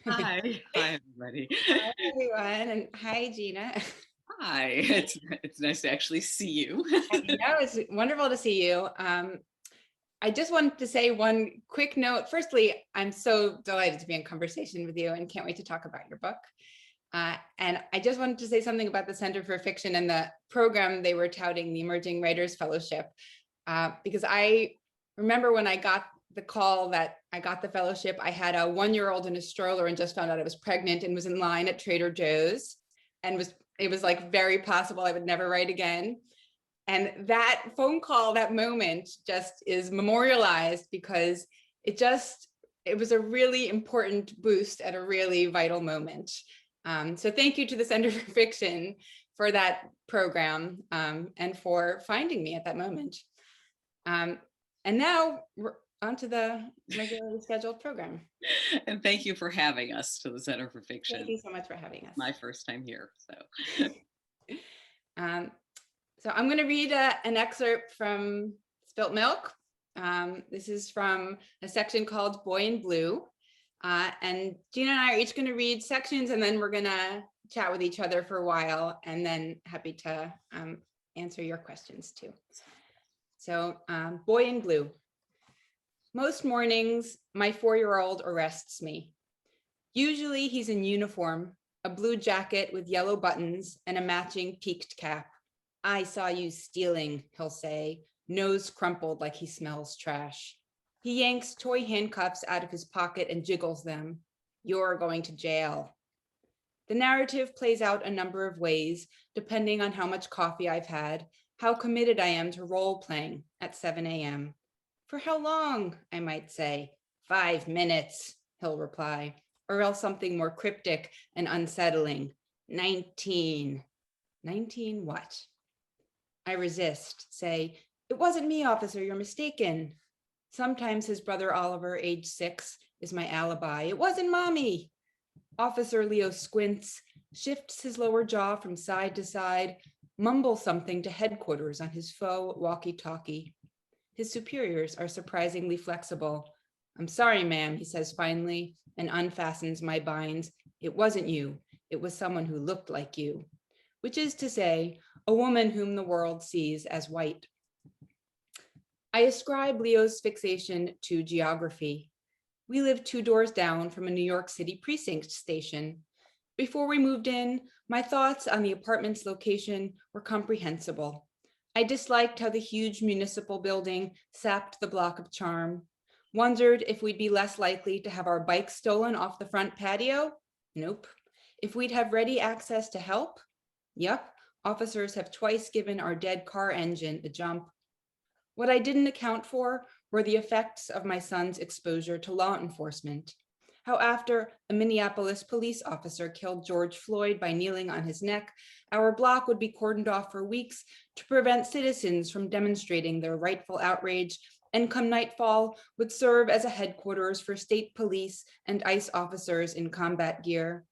Hi. Hi, everybody. Hi, everyone, and hi, Gina. Hi. It's nice to actually see you. I know it's wonderful to see you. I just wanted to say one quick note. Firstly, I'm so delighted to be in conversation with you and can't wait to talk about your book. And I just wanted to say something about the Center for Fiction and the program they were touting, the Emerging Writers Fellowship, because I remember when I got the call that I got the fellowship, I had a 1-year-old in a stroller and just found out I was pregnant and was in line at Trader Joe's and it was like very possible I would never write again. And that phone call, that moment just is memorialized because it was a really important boost at a really vital moment. So thank you to the Center for Fiction for that program and for finding me at that moment. And now we're on to the regularly scheduled program. And thank you for having us to the Center for Fiction. Thank you so much for having us. My first time here. So So I'm going to read an excerpt from Spilt Milk. This is from a section called Boy in Blue. And Gina and I are each going to read sections, and then we're going to chat with each other for a while, and then happy to answer your questions too. So Boy in Blue. Most mornings, my 4-year-old arrests me. Usually he's in uniform, a blue jacket with yellow buttons and a matching peaked cap. I saw you stealing, he'll say, nose crumpled like he smells trash. He yanks toy handcuffs out of his pocket and jiggles them. You're going to jail. The narrative plays out a number of ways, depending on how much coffee I've had, how committed I am to role playing at 7 a.m. For how long, I might say. 5 minutes, he'll reply, or else something more cryptic and unsettling. 19. 19 what? I resist, say, it wasn't me, officer, you're mistaken. Sometimes his brother Oliver, age 6, is my alibi. It wasn't mommy. Officer Leo squints, shifts his lower jaw from side to side, mumbles something to headquarters on his faux walkie-talkie. His superiors are surprisingly flexible. I'm sorry, ma'am, he says finally, and unfastens my binds. It wasn't you. It was someone who looked like you, which is to say, a woman whom the world sees as white. I ascribe Leo's fixation to geography. We lived 2 doors down from a New York City precinct station. Before we moved in, my thoughts on the apartment's location were comprehensible. I disliked how the huge municipal building sapped the block of charm. Wondered if we'd be less likely to have our bikes stolen off the front patio? Nope. If we'd have ready access to help? Yep. Officers have twice given our dead car engine a jump. What I didn't account for were the effects of my son's exposure to law enforcement. How after a Minneapolis police officer killed George Floyd by kneeling on his neck, our block would be cordoned off for weeks to prevent citizens from demonstrating their rightful outrage, and come nightfall would serve as a headquarters for state police and ICE officers in combat gear.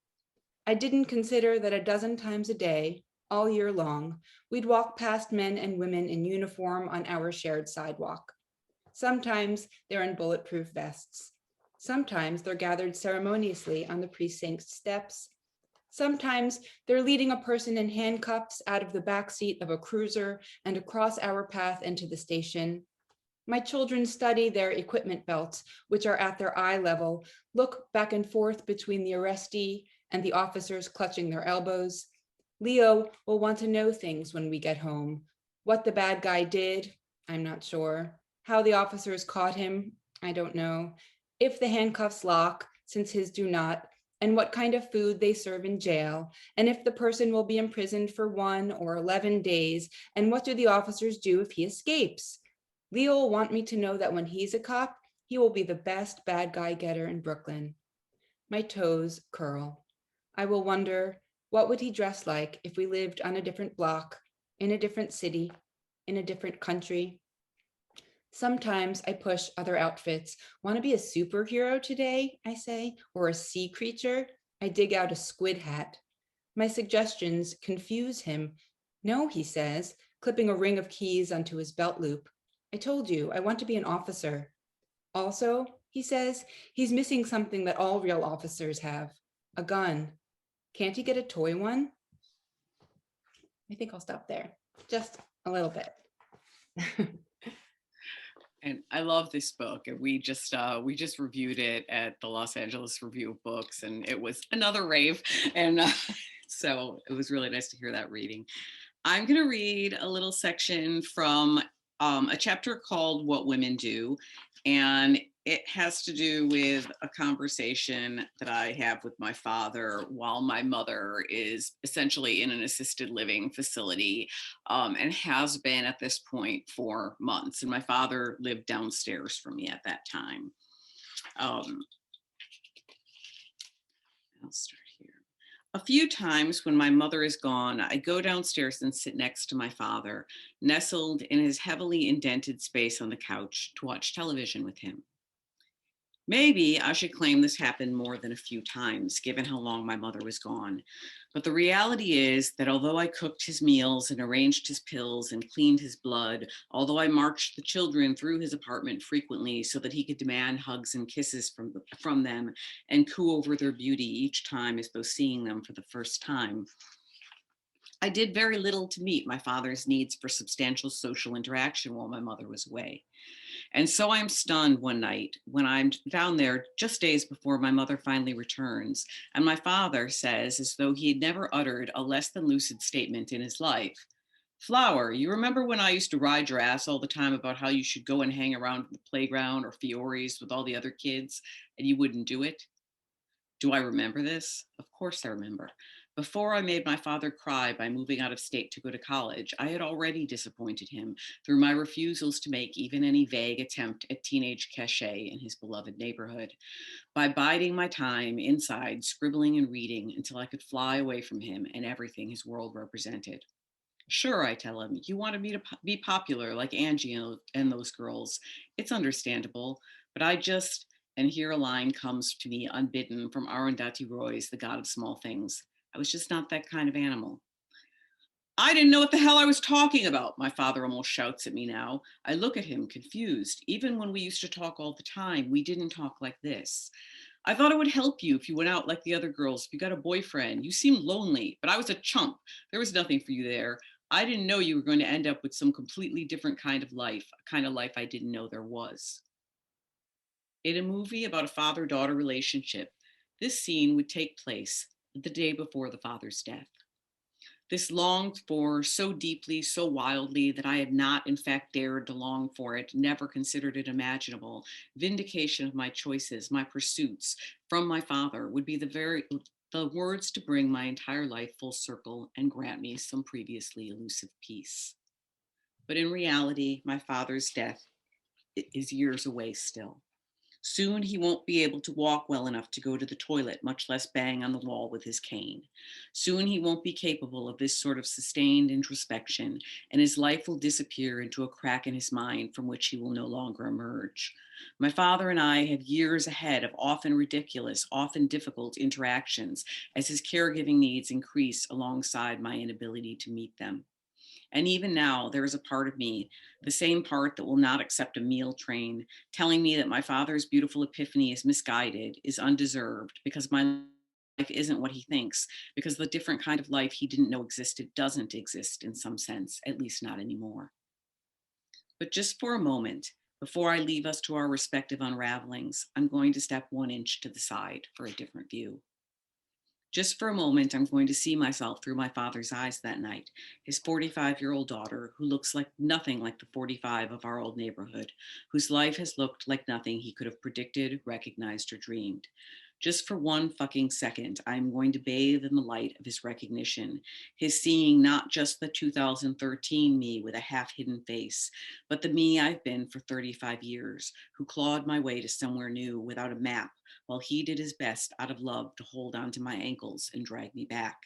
I didn't consider that a dozen times a day, all year long, we'd walk past men and women in uniform on our shared sidewalk. Sometimes they're in bulletproof vests. Sometimes they're gathered ceremoniously on the precinct steps. Sometimes they're leading a person in handcuffs out of the backseat of a cruiser and across our path into the station. My children study their equipment belts, which are at their eye level, look back and forth between the arrestee and the officers clutching their elbows. Leo will want to know things when we get home. What the bad guy did, I'm not sure. How the officers caught him, I don't know. If the handcuffs lock, since his do not, and what kind of food they serve in jail, and if the person will be imprisoned for 1 or 11 days, and what do the officers do if he escapes? Leo will want me to know that when he's a cop, he will be the best bad guy getter in Brooklyn. My toes curl. I will wonder, what would he dress like if we lived on a different block, in a different city, in a different country? Sometimes I push other outfits. Want to be a superhero today, I say, or a sea creature? I dig out a squid hat. My suggestions confuse him. No, he says, clipping a ring of keys onto his belt loop. I told you, I want to be an officer. Also, He says he's missing something that all real officers have, a gun. Can't he get a toy one? I think I'll stop there, just a little bit. And I love this book. And we just reviewed it at the Los Angeles Review of Books, and it was another rave. And so it was really nice to hear that reading. I'm going to read a little section from a chapter called What Women Do. And it has to do with a conversation that I have with my father while my mother is essentially in an assisted living facility, and has been at this point for months. And my father lived downstairs from me at that time. Um, I'll start here. A few times when my mother is gone, I go downstairs and sit next to my father, nestled in his heavily indented space on the couch to watch television with him. Maybe I should claim this happened more than a few times, given how long my mother was gone. But the reality is that although I cooked his meals and arranged his pills and cleaned his blood, although I marched the children through his apartment frequently so that he could demand hugs and kisses from them and coo over their beauty each time as though seeing them for the first time, I did very little to meet my father's needs for substantial social interaction while my mother was away. And so I'm stunned one night when I'm down there just days before my mother finally returns. And my father says, as though he had never uttered a less than lucid statement in his life, "Flower, you remember when I used to ride your ass all the time about how you should go and hang around the playground or Fiore's with all the other kids and you wouldn't do it?" Do I remember this? Of course I remember. Before I made my father cry by moving out of state to go to college, I had already disappointed him through my refusals to make even any vague attempt at teenage cachet in his beloved neighborhood, by biding my time inside, scribbling and reading until I could fly away from him and everything his world represented. Sure, I tell him, you wanted me to be popular like Angie and those girls. It's understandable, but I just, and here a line comes to me unbidden from Arundhati Roy's The God of Small Things. I was just not that kind of animal. I didn't know what the hell I was talking about, my father almost shouts at me now. I look at him confused. Even when we used to talk all the time, we didn't talk like this. I thought it would help you if you went out like the other girls, if you got a boyfriend. You seemed lonely, but I was a chump. There was nothing for you there. I didn't know you were going to end up with some completely different kind of life, a kind of life I didn't know there was. In a movie about a father-daughter relationship, this scene would take place the day before the father's death. This longed for so deeply, so wildly, that I had not, in fact, dared to long for it, never considered it imaginable. Vindication of my choices, my pursuits from my father would be the words to bring my entire life full circle and grant me some previously elusive peace. But in reality, my father's death is years away still. Soon he won't be able to walk well enough to go to the toilet, much less bang on the wall with his cane. Soon he won't be capable of this sort of sustained introspection, and his life will disappear into a crack in his mind from which he will no longer emerge. My father and I have years ahead of often ridiculous, often difficult interactions as his caregiving needs increase alongside my inability to meet them. And even now, there is a part of me, the same part that will not accept a meal train, telling me that my father's beautiful epiphany is misguided, is undeserved, because my life isn't what he thinks, because the different kind of life he didn't know existed doesn't exist in some sense, at least not anymore. But just for a moment, before I leave us to our respective unravelings, I'm going to step 1 inch to the side for a different view. Just for a moment, I'm going to see myself through my father's eyes that night, his 45-year-old daughter, who looks like nothing like the 45 of our old neighborhood, whose life has looked like nothing he could have predicted, recognized, or dreamed. Just for one fucking second, I'm going to bathe in the light of his recognition, his seeing not just the 2013 me with a half-hidden face, but the me I've been for 35 years, who clawed my way to somewhere new without a map, while he did his best out of love to hold onto my ankles and drag me back.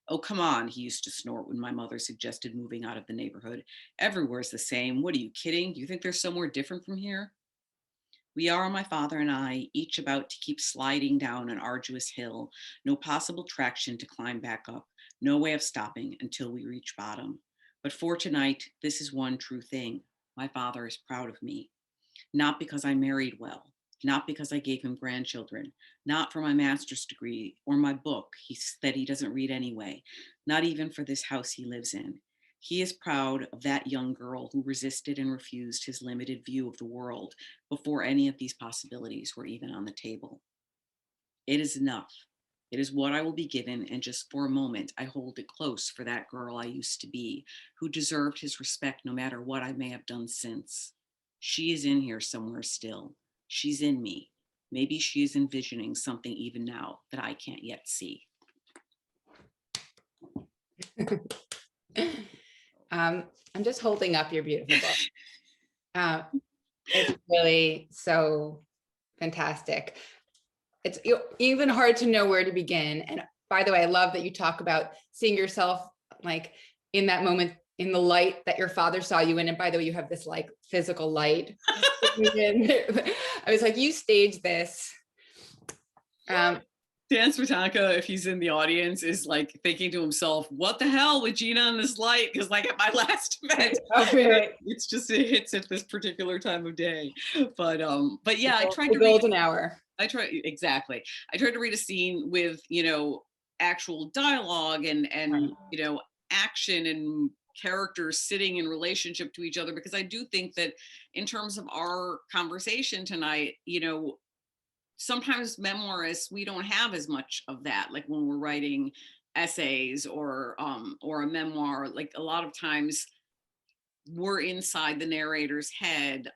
Oh, come on, he used to snort when my mother suggested moving out of the neighborhood. Everywhere's the same. What are you kidding? Do you think there's somewhere different from here? We are, my father and I, each about to keep sliding down an arduous hill, no possible traction to climb back up, no way of stopping until we reach bottom. But for tonight, this is one true thing. My father is proud of me, not because I married well, Not because I gave him grandchildren, not for my master's degree or my book that he doesn't read anyway, not even for this house he lives in. He is proud of that young girl who resisted and refused his limited view of the world before any of these possibilities were even on the table. It is enough. It is what I will be given, and just for a moment, I hold it close for that girl I used to be, who deserved his respect no matter what I may have done since. She is in here somewhere still. She's in me. Maybe she is envisioning something even now that I can't yet see. I'm just holding up your beautiful book. It's really so fantastic. It's even hard to know where to begin. And by the way, I love that you talk about seeing yourself like in that moment in the light that your father saw you in. And by the way, you have this like physical light. I was like, you staged this. Dan Swiatanka, if he's in the audience, is like thinking to himself, what the hell with Gina in this light? Because like at my last event, Oh, really? it's just, it hits at this particular time of day. But yeah, I tried the to golden hour. Exactly. I tried to read a scene with, actual dialogue and Right. action and characters sitting in relationship to each other, because I do think that in terms of our conversation tonight, sometimes memoirists, we don't have as much of that, like when we're writing essays or a memoir. Like a lot of times we're inside the narrator's head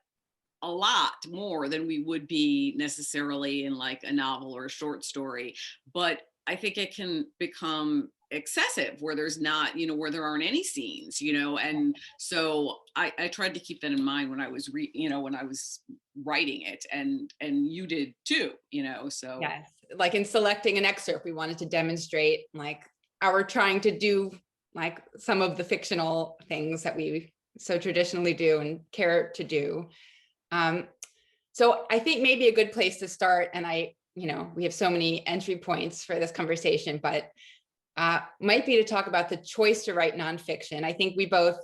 a lot more than we would be necessarily in like a novel or a short story. But I think it can become excessive where there's not, where there aren't any scenes, and so I tried to keep that in mind when I was when I was writing it, and you did too, so. Yes, like in selecting an excerpt, we wanted to demonstrate like our trying to do like some of the fictional things that we so traditionally do and care to do. So I think maybe a good place to start, and we have so many entry points for this conversation, but might be to talk about the choice to write nonfiction. I think we both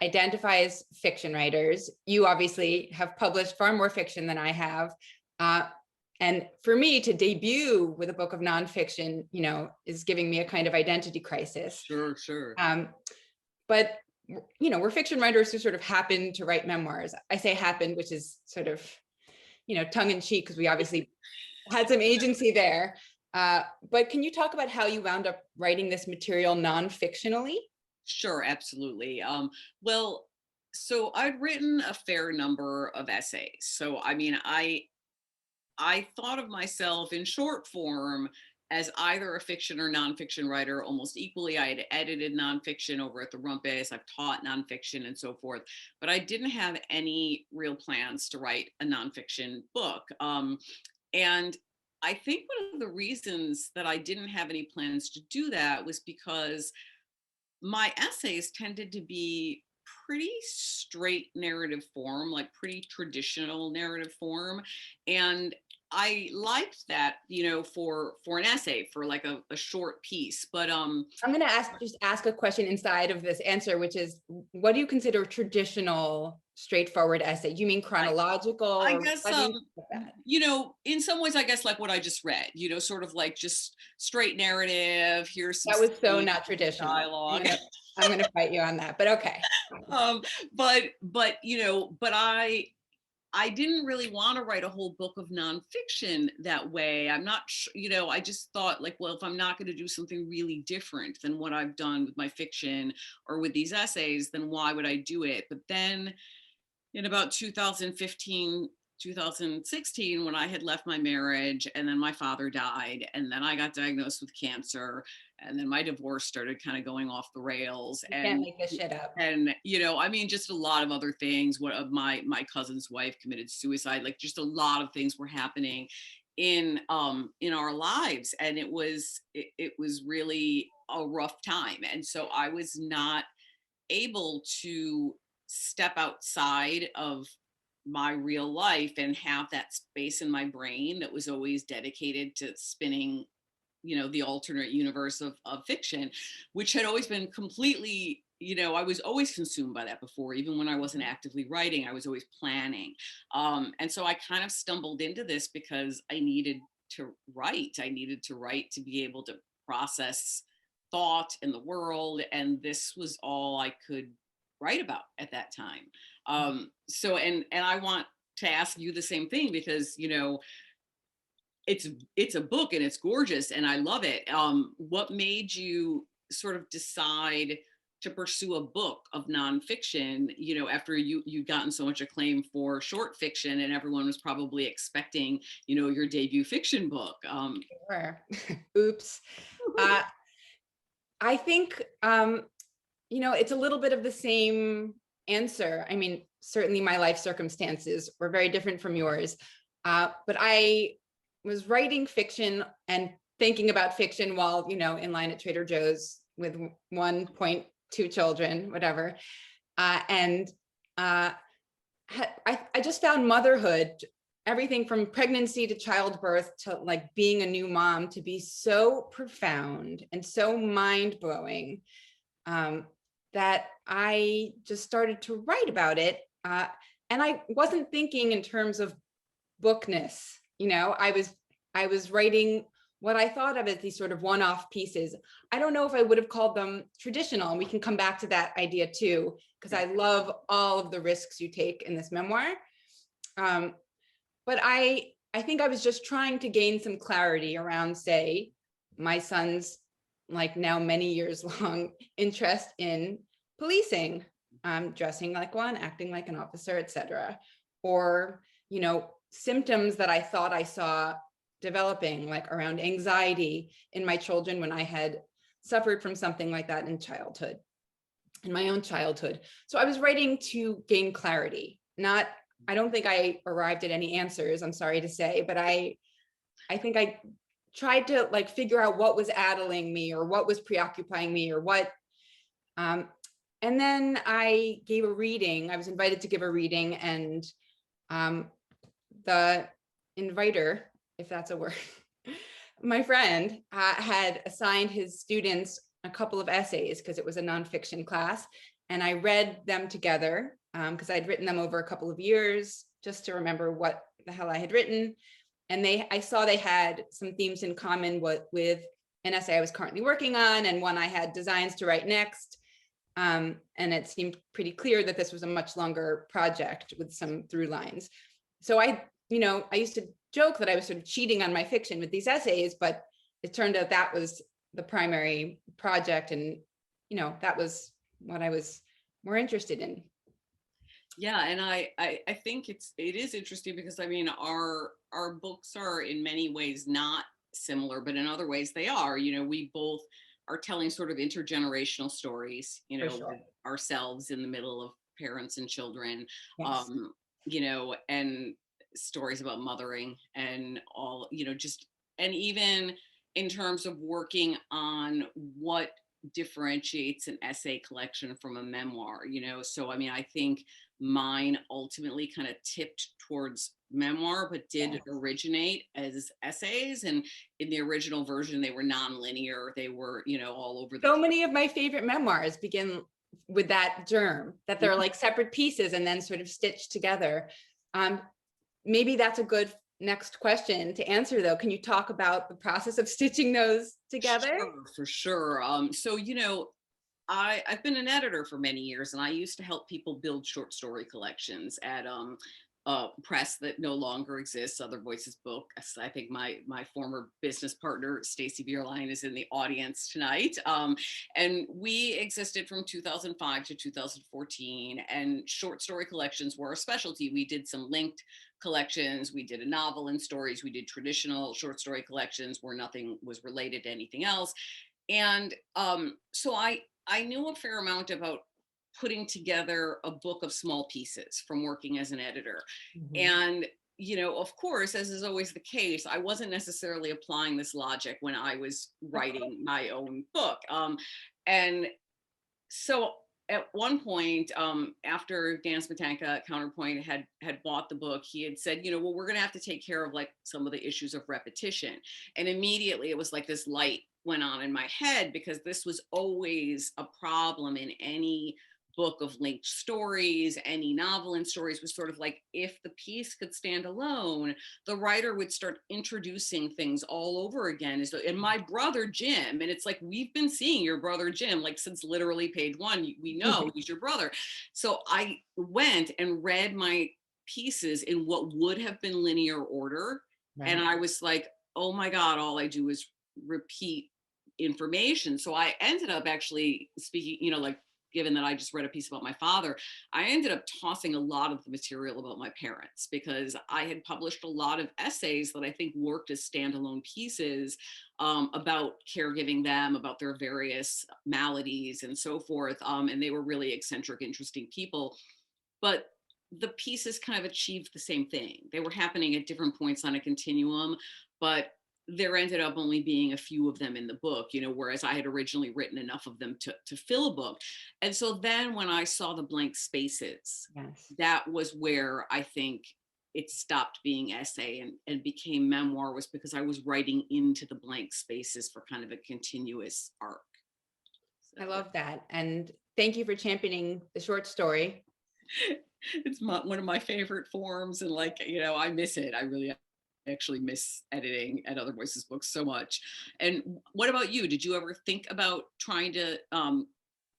identify as fiction writers. You obviously have published far more fiction than I have. And for me to debut with a book of nonfiction, is giving me a kind of identity crisis. Sure. But we're fiction writers who sort of happen to write memoirs. I say happen, which is sort of, tongue in cheek, because we obviously had some agency there. But can you talk about how you wound up writing this material non-fictionally? Sure, absolutely. Well, so I'd written a fair number of essays. So I mean, I thought of myself in short form as either a fiction or nonfiction writer almost equally. I had edited nonfiction over at the Rumpus. I've taught nonfiction and so forth, but I didn't have any real plans to write a nonfiction book. And I think one of the reasons that I didn't have any plans to do that was because my essays tended to be pretty straight narrative form, like pretty traditional narrative form. And I liked that, for an essay, for like a short piece. But I'm going to ask a question inside of this answer, which is, what do you consider traditional, straightforward essay? Do you mean chronological? I guess in some ways, I guess like what I just read, sort of like just straight narrative. Here's some that was so not traditional dialogue. I'm gonna fight you on that, but okay. But I didn't really want to write a whole book of nonfiction that way. I'm not sure, I just thought like, well, if I'm not going to do something really different than what I've done with my fiction or with these essays, then why would I do it? But then in about 2015, 2016, when I had left my marriage and then my father died and then I got diagnosed with cancer and then my divorce started kind of going off the rails. You can't make this shit up. And I mean, just a lot of other things. My cousin's wife committed suicide. Like just a lot of things were happening in our lives, and it was really a rough time. And so I was not able to step outside of my real life and have that space in my brain that was always dedicated to spinning, the alternate universe of fiction, which had always been completely I was always consumed by that before, even when I wasn't actively writing, I was always planning. And so I kind of stumbled into this because I needed to write. I needed to write to be able to process thought in the world. And this was all I could write about at that time. So, and I want to ask you the same thing because, it's a book and it's gorgeous and I love it. What made you sort of decide to pursue a book of nonfiction, after you'd gotten so much acclaim for short fiction and everyone was probably expecting, your debut fiction book? Sure. Oops. Uh, I think, it's a little bit of the same answer. I mean, certainly my life circumstances were very different from yours. But I was writing fiction and thinking about fiction while, in line at Trader Joe's with 1.2 children, whatever. And I just found motherhood, everything from pregnancy to childbirth to like being a new mom, to be so profound and so mind-blowing, that I just started to write about it. And I wasn't thinking in terms of bookness. I was writing what I thought of as these sort of one-off pieces. I don't know if I would have called them traditional, and we can come back to that idea too, because I love all of the risks you take in this memoir. But I think I was just trying to gain some clarity around, say, my son's like now many years long interest in policing, dressing like one, acting like an officer, etc. Or, symptoms that I thought I saw developing, like around anxiety in my children when I had suffered from something like that in my own childhood. So I was writing to gain clarity. I don't think I arrived at any answers, I'm sorry to say, but I think I tried to like figure out what was addling me or what was preoccupying me or what. And then I gave a reading. I was invited to give a reading, and the inviter, if that's a word, my friend had assigned his students a couple of essays because it was a nonfiction class. And I read them together because I'd written them over a couple of years just to remember what the hell I had written. And I saw they had some themes in common with an essay I was currently working on and one I had designs to write next. And it seemed pretty clear that this was a much longer project with some through lines. So I used to joke that I was sort of cheating on my fiction with these essays, but it turned out that was the primary project. And, that was what I was more interested in. Yeah, and I think it is interesting because I mean our books are in many ways not similar, but in other ways they are. We both are telling sort of intergenerational stories, For sure. with ourselves in the middle of parents and children, Yes. and stories about mothering and all, just, and even in terms of working on what differentiates an essay collection from a memoir, so I mean, I think mine ultimately kind of tipped towards memoir, but did originate as essays. And in the original version, they were non-linear. They were, all over the So many of my favorite memoirs begin with that germ, that they're like separate pieces and then sort of stitched together. Maybe that's a good next question to answer, though. Can you talk about the process of stitching those together? Sure, for sure. So, I've been an editor for many years, and I used to help people build short story collections at press that no longer exists, Other Voices Book. I think my former business partner Stacy Bierlein is in the audience tonight, and we existed from 2005 to 2014. And short story collections were a specialty. We did some linked collections. We did a novel and stories. We did traditional short story collections where nothing was related to anything else. And so I knew a fair amount about putting together a book of small pieces from working as an editor. And, of course, as is always the case, I wasn't necessarily applying this logic when I was writing my own book. And so at one point, after Dan Smetanka Counterpoint had bought the book, he had said, well, we're going to have to take care of like some of the issues of repetition. And immediately it was like this light went on in my head, because this was always a problem in any book of linked stories, any novel in stories, was sort of like, if the piece could stand alone, the writer would start introducing things all over again. And my brother Jim, and it's like, we've been seeing your brother Jim like since literally page one, we know he's your brother. So I went and read my pieces in what would have been linear order. Right. And I was like, oh my God, all I do is repeat information. So I ended up actually speaking, like, given that I just read a piece about my father, I ended up tossing a lot of the material about my parents, because I had published a lot of essays that I think worked as standalone pieces about caregiving them, about their various maladies and so forth. And they were really eccentric, interesting people. But the pieces kind of achieved the same thing. They were happening at different points on a continuum, but there ended up only being a few of them in the book, whereas I had originally written enough of them to fill a book. And so then when I saw the blank spaces, yes, that was where I think it stopped being essay and became memoir, was because I was writing into the blank spaces for kind of a continuous arc. So. I love that. And thank you for championing the short story. It's one of my favorite forms. And like, I miss it. I really actually miss editing at Other Voices books so much. And what about you? Did you ever think about trying to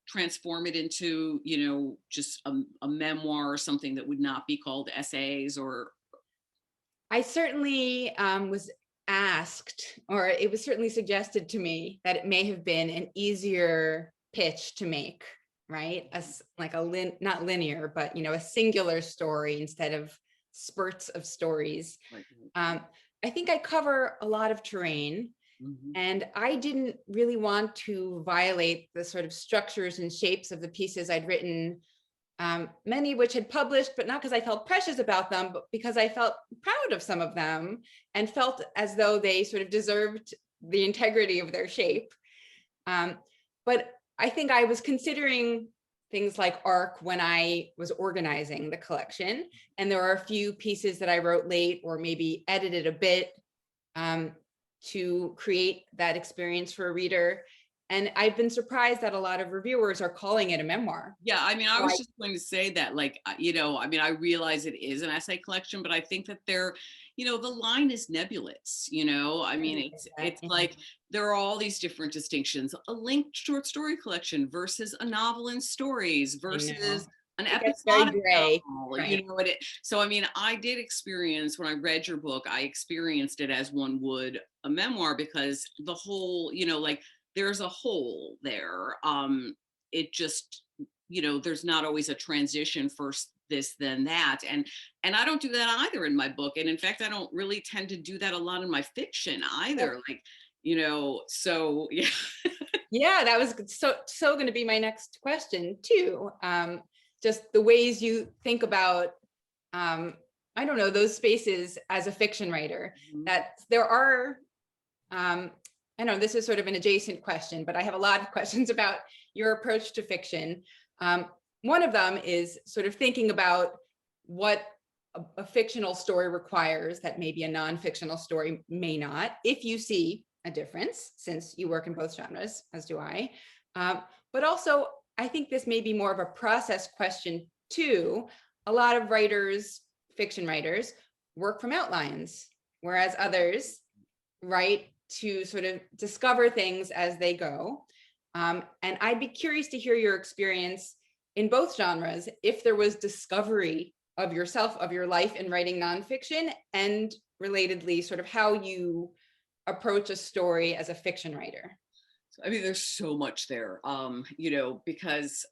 transform it into, just a memoir or something that would not be called essays? Or I certainly was asked, or it was certainly suggested to me, that it may have been an easier pitch to make, right? Like not linear, but a singular story instead of spurts of stories. Right. I think I cover a lot of terrain, and I didn't really want to violate the sort of structures and shapes of the pieces I'd written, many of which had published, but not because I felt precious about them, but because I felt proud of some of them and felt as though they sort of deserved the integrity of their shape. But I think I was considering things like arc when I was organizing the collection. And there are a few pieces that I wrote late or maybe edited a bit to create that experience for a reader. And I've been surprised that a lot of reviewers are calling it a memoir. Yeah, I mean, I was just going to say that, like, I realize it is an essay collection, but I think that the line is nebulous, I mean, it's like, there are all these different distinctions: a linked short story collection versus a novel and stories versus an episodic novel, right. So, I mean, I did experience, when I read your book, I experienced it as one would a memoir, because the whole, like, there's a hole there. It just, there's not always a transition, first this, then that. And I don't do that either in my book. And in fact, I don't really tend to do that a lot in my fiction either. Like, so yeah. Yeah, that was so going to be my next question too. Just the ways you think about, I don't know, those spaces as a fiction writer, that there are, I know this is sort of an adjacent question, but I have a lot of questions about your approach to fiction. One of them is sort of thinking about what a fictional story requires that maybe a non-fictional story may not, if you see a difference, since you work in both genres, as do I. But also, I think this may be more of a process question too. A lot of writers, fiction writers, work from outlines, whereas others write to sort of discover things as they go. And I'd be curious to hear your experience in both genres, if there was discovery of yourself, of your life in writing nonfiction, and relatedly, sort of how you approach a story as a fiction writer. I mean, there's so much there, because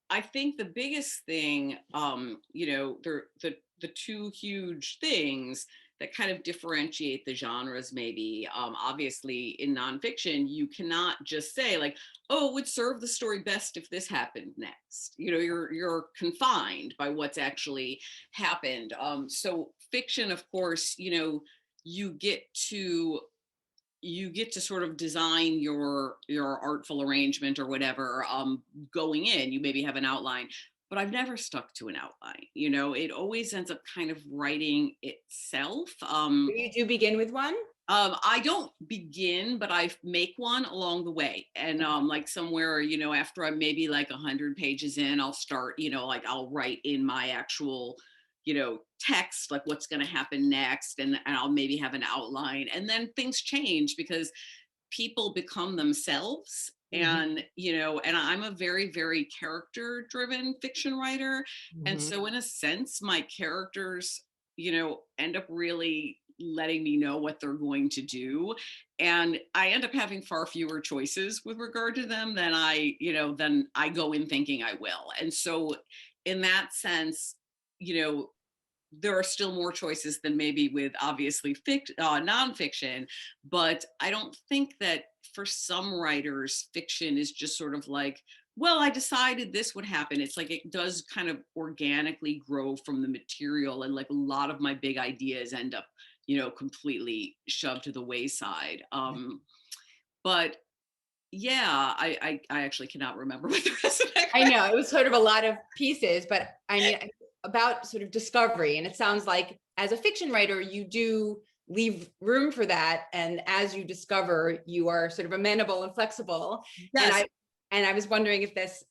I think the biggest thing, the two huge things that kind of differentiate the genres, maybe, obviously in nonfiction, you cannot just say like, oh, it would serve the story best if this happened next. You're confined by what's actually happened. So fiction, of course, you get to you get to sort of design your artful arrangement or whatever, going in. You maybe have an outline, but I've never stuck to an outline. It always ends up kind of writing itself. You do begin with one? I don't begin, but I make one along the way. And like somewhere, after I'm maybe like 100 pages in, I'll start, like I'll write in my actual, text, like what's going to happen next. And I'll maybe have an outline. And then things change because people become themselves. Mhm. And I'm a very, very character driven fiction writer. And Mhm. so in a sense, my characters, end up really letting me know what they're going to do. And I end up having far fewer choices with regard to them than I go in thinking I will. And so in that sense, you know, there are still more choices than maybe with obviously nonfiction, but I don't think that for some writers, fiction is just sort of like, well, I decided this would happen. It's like it does kind of organically grow from the material, and like a lot of my big ideas end up, completely shoved to the wayside. But yeah, I actually cannot remember what the rest of that I question. know it was sort of a lot of pieces, but I mean, about sort of discovery. And it sounds like as a fiction writer, you do leave room for that. And as you discover, you are sort of amenable and flexible. And Yes, I was wondering if this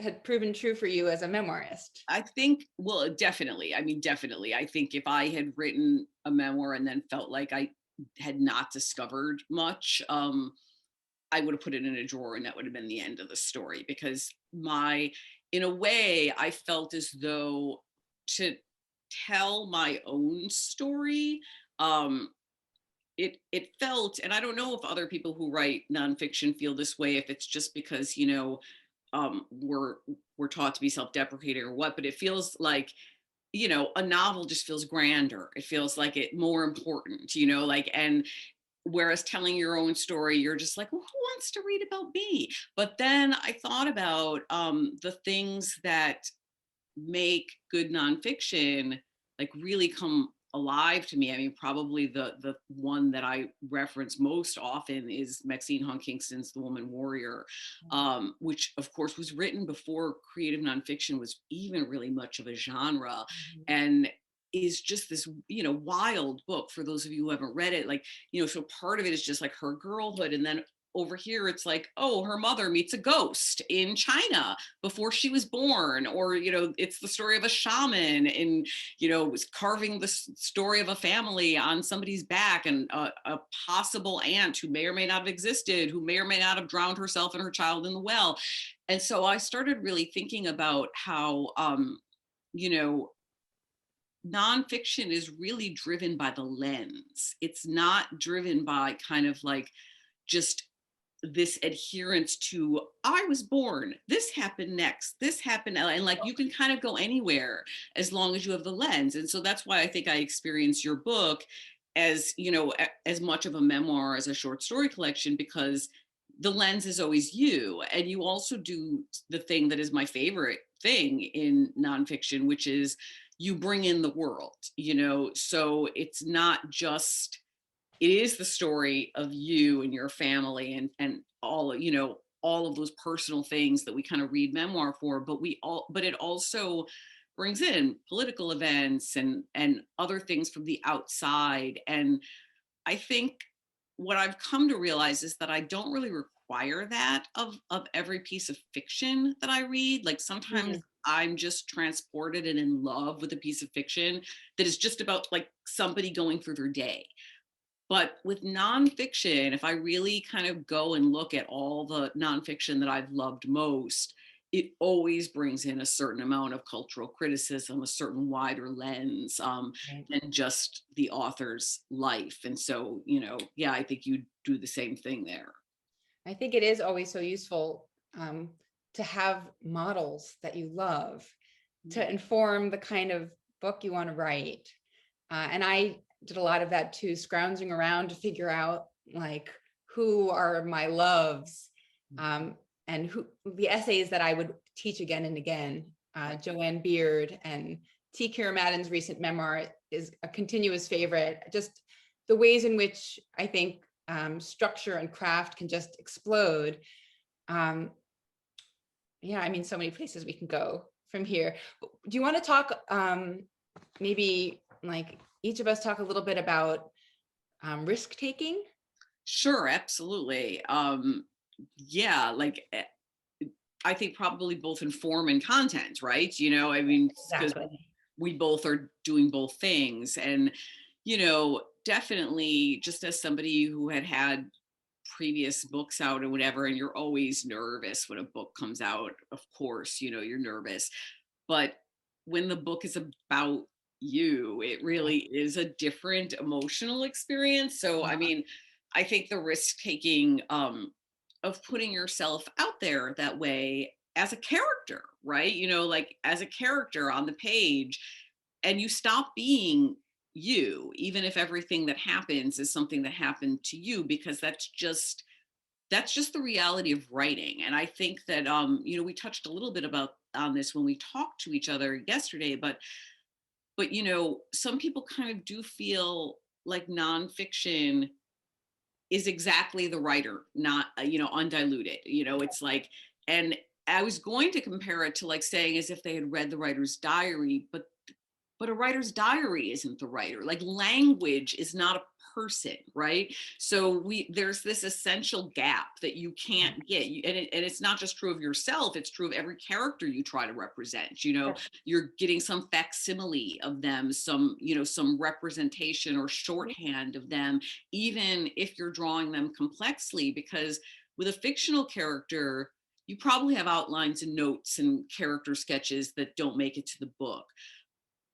had proven true for you as a memoirist. I think, well, definitely. I mean, definitely. I think if I had written a memoir and then felt like I had not discovered much, I would have put it in a drawer and that would have been the end of the story, because in a way, I felt as though to tell my own story, um, it felt, and I don't know if other people who write nonfiction feel this way, if it's just because, we're taught to be self-deprecating or what, but it feels like, a novel just feels grander. It feels like it more important, like, and whereas telling your own story, you're just like, well, who wants to read about me? But then I thought about the things that make good nonfiction like really come alive to me. I mean, probably the one that I reference most often is Maxine Hong Kingston's The Woman Warrior, which of course was written before creative nonfiction was even really much of a genre, and is just this wild book for those of you who haven't read it. Like, so part of it is just like her girlhood, and then over here it's like, oh, her mother meets a ghost in China before she was born, or it's the story of a shaman and was carving the story of a family on somebody's back, and a possible aunt who may or may not have existed, who may or may not have drowned herself and her child in the well. And so I started really thinking about how you know nonfiction is really driven by the lens. It's not driven by kind of like just this adherence to, I was born, this happened next, this happened, and like you can kind of go anywhere as long as you have the lens. And so that's why I think I experience your book as, as much of a memoir as a short story collection, because the lens is always you. And you also do the thing that is my favorite thing in nonfiction, which is you bring in the world, so it's not just, it is the story of you and your family and all, all of those personal things that we kind of read memoir for, but it also brings in political events and other things from the outside. And I think what I've come to realize is that I don't really require that of every piece of fiction that I read. Like sometimes Mhm. I'm just transported and in love with a piece of fiction that is just about like somebody going through their day. But with nonfiction, if I really kind of go and look at all the nonfiction that I've loved most, it always brings in a certain amount of cultural criticism, a certain wider lens, Right. than just the author's life. And so, yeah, I think you do the same thing there. I think it is always so useful to have models that you love to inform the kind of book you want to write. And I did a lot of that too, scrounging around to figure out like who are my loves, and who the essays that I would teach again and again. Right. Joanne Beard and T. Kira Madden's recent memoir is a continuous favorite. Just the ways in which I think structure and craft can just explode. Yeah, I mean, so many places we can go from here. Do you want to talk, maybe like each of us talk a little bit about risk taking? Sure, absolutely. Yeah, like I think probably both in form and content, right? I mean, because Exactly. we both are doing both things. And, definitely just as somebody who had previous books out or whatever, and you're always nervous when a book comes out, of course, you're nervous. But when the book is about you, it really is a different emotional experience. So, I mean, I think the risk taking of putting yourself out there that way as a character, right? Like as a character on the page, and you stop being you, even if everything that happens is something that happened to you, because that's just the reality of writing. And I think that we touched a little bit about on this when we talked to each other yesterday, but some people kind of do feel like nonfiction is exactly the writer, not undiluted. It's like, and I was going to compare it to like saying as if they had read the writer's diary, but a writer's diary isn't the writer. Like language is not a person, right? So there's this essential gap that you can't get. And it's not just true of yourself, it's true of every character you try to represent. You're getting some facsimile of them, some representation or shorthand of them, even if you're drawing them complexly, because with a fictional character, you probably have outlines and notes and character sketches that don't make it to the book.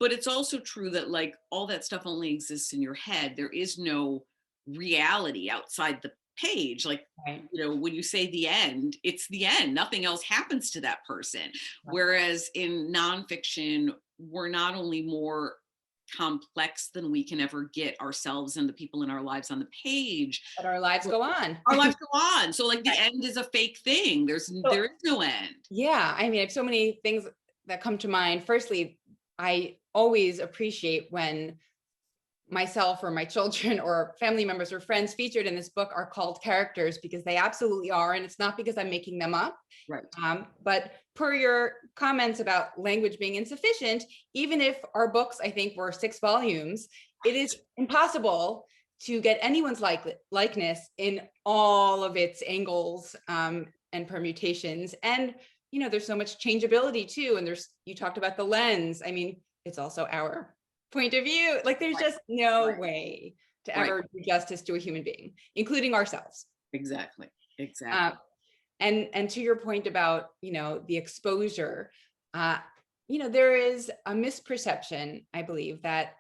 But it's also true that like all that stuff only exists in your head. There is no reality outside the page. Like, Right. when you say the end, it's the end. Nothing else happens to that person. Right. Whereas in nonfiction, we're not only more complex than we can ever get ourselves and the people in our lives on the page, But our lives but go on. our lives go on. So like the Right. end is a fake thing. There So, is no end. yeah, I mean, I have so many things that come to mind. Firstly, I always appreciate when myself or my children or family members or friends featured in this book are called characters, because they absolutely are. And it's not because I'm making them up. Right. But per your comments about language being insufficient, even if our books, I think, were 6 volumes, it is impossible to get anyone's likeness in all of its angles and permutations. And, there's so much changeability too. And you talked about the lens. I mean, it's also our point of view. Like there's Right. just no Right. way to Right. ever do justice to a human being, including ourselves. Exactly. Uh, Exactly. and to your point about, the exposure, there is a misperception, I believe, that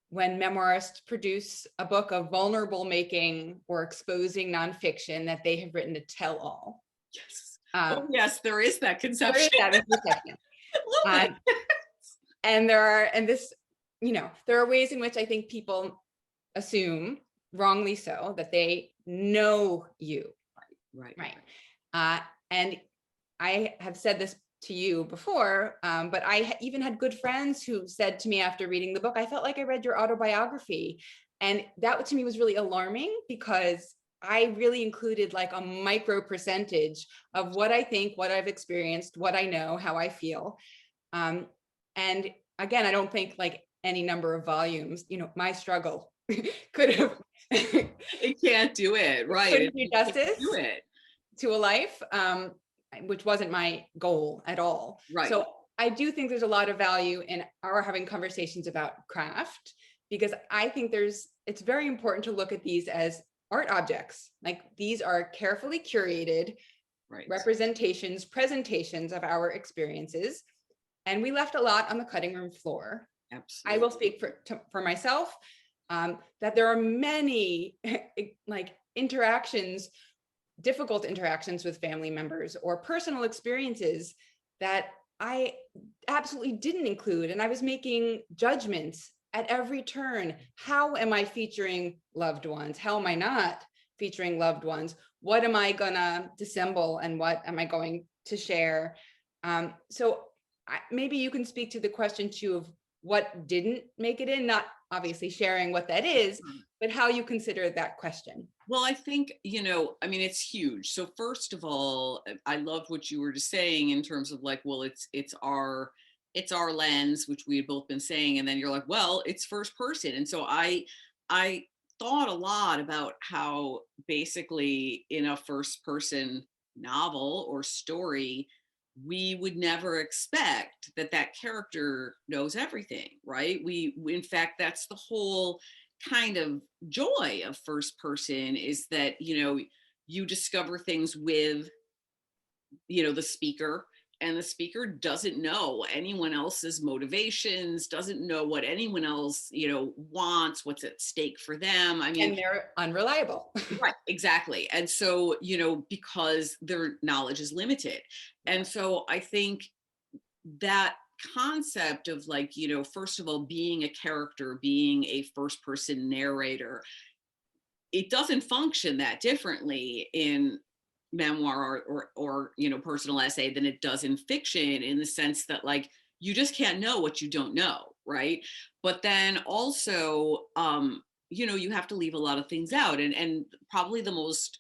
when memoirists produce a book of vulnerable making or exposing nonfiction, that they have written a tell-all. Yes. Um, Oh, yes, there is that there is conception. that misperception. Love it. And there are ways in which I think people assume, wrongly so, that they know you. Right. Right. And I have said this to you before, but I even had good friends who said to me after reading the book, I felt like I read your autobiography. And that to me was really alarming, because I really included like a micro percentage of what I think, what I've experienced, what I know, how I feel. And again, I don't think like any number of volumes, my struggle could have It can't do it. Right. couldn't do It can't justice do it. to a life, which wasn't my goal at all. Right. So I do think there's a lot of value in our having conversations about craft, because I think it's very important to look at these as art objects. Like these are carefully curated Right. representations, presentations of our experiences. And we left a lot on the cutting room floor. Absolutely. I will speak for myself, that there are many like interactions, difficult interactions with family members or personal experiences that I absolutely didn't include. And I was making judgments at every turn. How am I featuring loved ones? How am I not featuring loved ones? What am I gonna dissemble and what am I going to share? So maybe you can speak to the question too of what didn't make it in, not obviously sharing what that is, but how you consider that question. Well, I think, I mean, it's huge. So first of all, I love what you were just saying in terms of like, well, it's our lens, which we had both been saying, and then you're like, well, it's first person. And so I thought a lot about how basically in a first person novel or story, we would never expect that that character knows everything, right? In fact, that's the whole kind of joy of first person, is that you discover things with the speaker, and the speaker doesn't know anyone else's motivations, doesn't know what anyone else wants, what's at stake for them. I mean, And they're unreliable. right, exactly. And so because their knowledge is limited. And so I think that concept of like first of all, being a character, being a first person narrator, it doesn't function that differently in memoir or personal essay than it does in fiction, in the sense that like you just can't know what you don't know, right? But then also you have to leave a lot of things out, and probably the most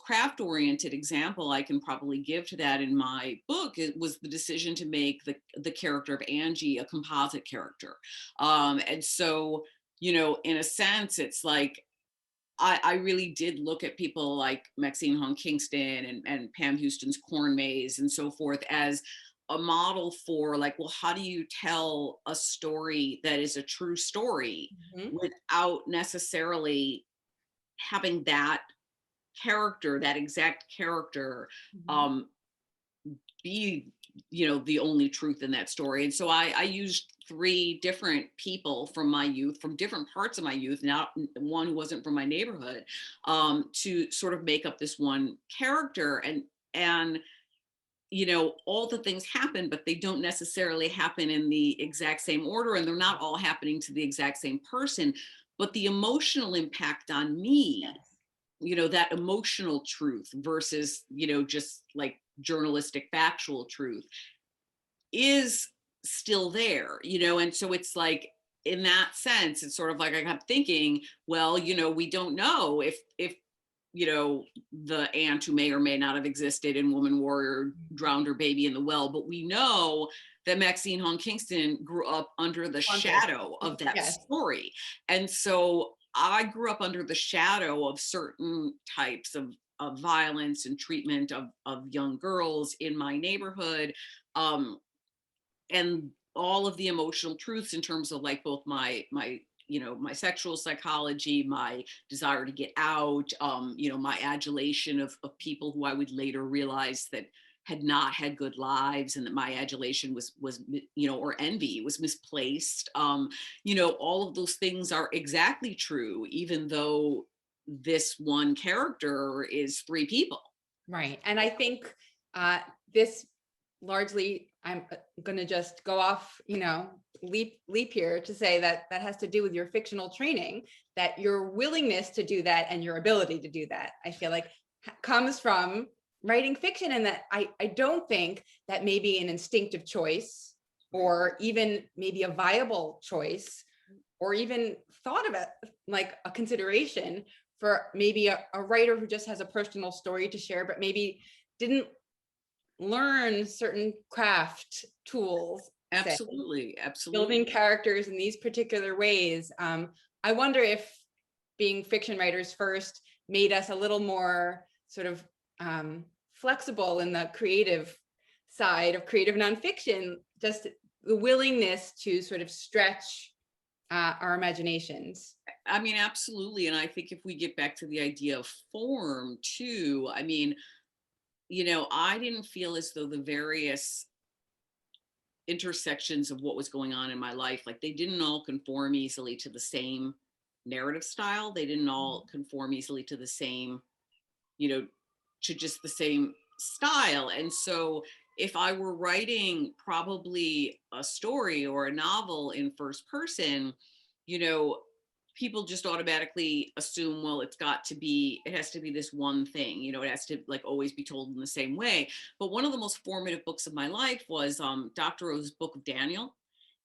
craft oriented example I can probably give to that in my book, it was the decision to make the character of Angie a composite character. And so in a sense, it's like I really did look at people like Maxine Hong Kingston and Pam Houston's Corn Maze and so forth as a model for like, well, how do you tell a story that is a true story Mhm. without necessarily having that character, that exact character, Mhm. um, be the only truth in that story. And so I used three different people from my youth, from different parts of my youth, not one who wasn't from my neighborhood, to sort of make up this one character. And all the things happen, but they don't necessarily happen in the exact same order, and they're not all happening to the exact same person, but the emotional impact on me, Yes. that emotional truth versus just like journalistic factual truth, is still there. And so it's like, in that sense, it's sort of like I kept thinking, well, we don't know if the aunt who may or may not have existed in Woman Warrior drowned her baby in the well, but we know that Maxine Hong Kingston grew up under the Haunted. shadow of that Yes. story. And so I grew up under the shadow of certain types of violence and treatment of young girls in my neighborhood. And all of the emotional truths in terms of like both my sexual psychology, my desire to get out, my adulation of people who I would later realize that had not had good lives, and that my adulation was or envy was misplaced. All of those things are exactly true, even though this one character is three people. Right. And I think uh, this largely, I'm going to just go off, leap here to say that that has to do with your fictional training, that your willingness to do that and your ability to do that, I feel like comes from writing fiction. And that I don't think that maybe an instinctive choice, or even maybe a viable choice, or even thought of it like a consideration for maybe a writer who just has a personal story to share, but maybe didn't learn certain craft tools, say, Absolutely, absolutely. building characters in these particular ways. I wonder if being fiction writers first made us a little more sort of flexible in the creative side of creative nonfiction, just the willingness to sort of stretch our imaginations. I mean, absolutely. And I think if we get back to the idea of form too, I mean, I didn't feel as though the various intersections of what was going on in my life, like they didn't all conform easily to the same narrative style. They didn't all conform easily to the same, you know, to just the same style. And so if I were writing probably a story or a novel in first person, you know, people just automatically assume, well, it has to be this one thing, it has to like always be told in the same way. But one of the most formative books of my life was Dr. O's Book of Daniel.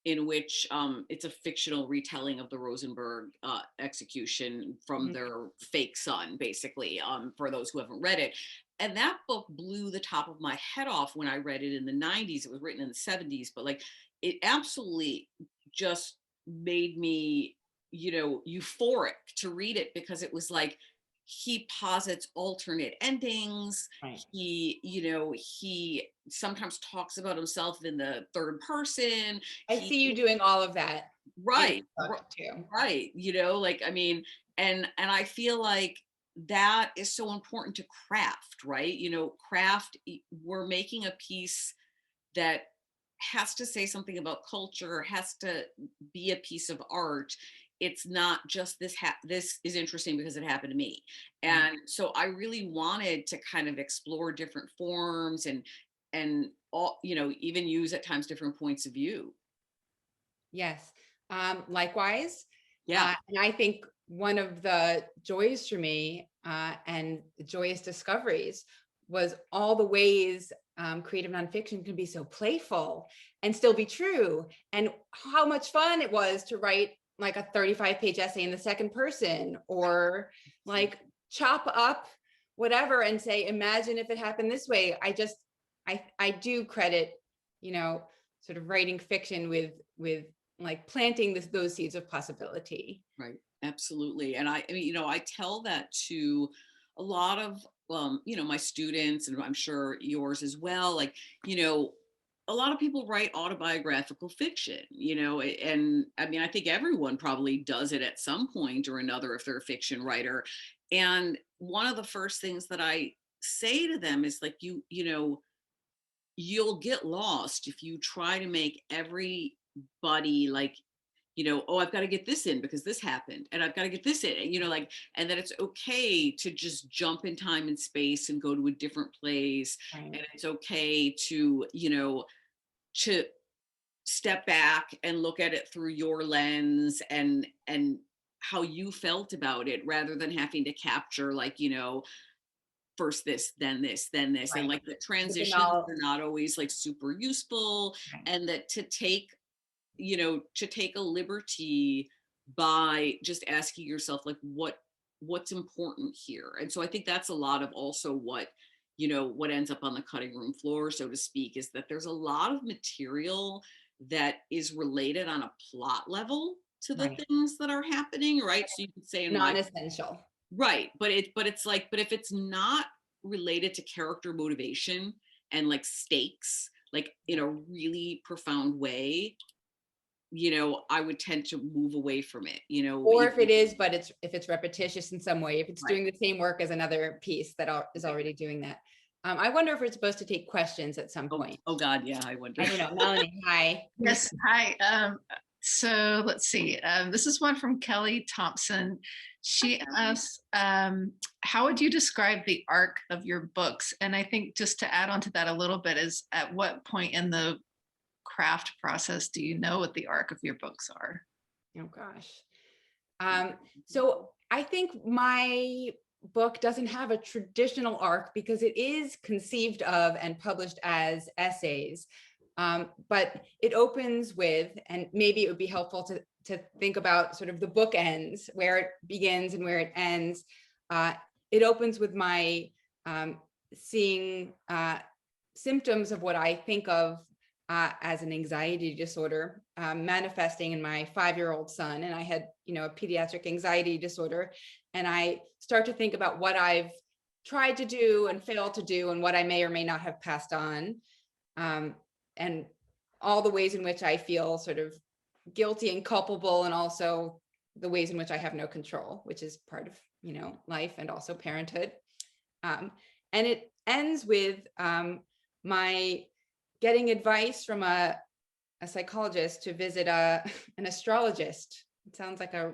in which it's a fictional retelling of the Rosenberg execution from their fake son, basically, for those who haven't read it. And that book blew the top of my head off when I read it in the 90s. It was written in the 70s, but like it absolutely just made me, euphoric to read it, because it was like he posits alternate endings. Right. He sometimes talks about himself in the third person. I see you doing all of that in Right, the book too. right. Like, I mean, and I feel like that is so important to craft, right? Craft, we're making a piece that has to say something about culture, has to be a piece of art. It's not just this is interesting because it happened to me. And so I really wanted to kind of explore different forms, and all, even use at times different points of view. Yes. Likewise. Yeah. And I think one of the joys for me and the joyous discoveries was all the ways creative nonfiction can be so playful and still be true, and how much fun it was to write like a 35-page essay in the second person, or like chop up whatever and say, imagine if it happened this way. I do credit, sort of writing fiction with like planting those seeds of possibility. Right. Absolutely. And I mean, I tell that to a lot of, my students, and I'm sure yours as well. Like, a lot of people write autobiographical fiction, and I mean, I think everyone probably does it at some point or another if they're a fiction writer. And one of the first things that I say to them is like, you'll get lost if you try to make everybody like, oh, I've got to get this in because this happened, and I've got to get this in, like, and that it's okay to just jump in time and space and go to a different place. Right. And it's okay to, to step back and look at it through your lens, and how you felt about it, rather than having to capture, like, first this, then this, then this. Right. And like the transitions are not always like super useful. Right. And that to take a liberty by just asking yourself, like, what's important here. And so I think that's a lot of also what ends up on the cutting room floor, so to speak, is that there's a lot of material that is related on a plot level to the things that are happening, right? So you could say non-essential. Right. But it's like, but if it's not related to character motivation and like stakes, like in a really profound way, I would tend to move away from it, Or if it is, but if it's repetitious in some way, if it's doing the same work as another piece that is already doing that. I wonder if we're supposed to take questions at some point. Oh God, yeah, I wonder. I don't know. Melanie, hi. Yes, hi. So let's see. This is one from Kelly Thompson. She asks, how would you describe the arc of your books? And I think just to add on to that a little bit is, at what point in the craft process do you know what the arc of your books are? Oh gosh. So I think my book doesn't have a traditional arc because it is conceived of and published as essays. But it opens with, and maybe it would be helpful to think about sort of the bookends, where it begins and where it ends. It opens with my seeing symptoms of what I think of as an anxiety disorder manifesting in my 5-year-old son. And I had, a pediatric anxiety disorder. And I start to think about what I've tried to do and failed to do, and what I may or may not have passed on. And all the ways in which I feel sort of guilty and culpable, and also the ways in which I have no control, which is part of, life and also parenthood. And it ends with my getting advice from a psychologist to visit an astrologist. It sounds like a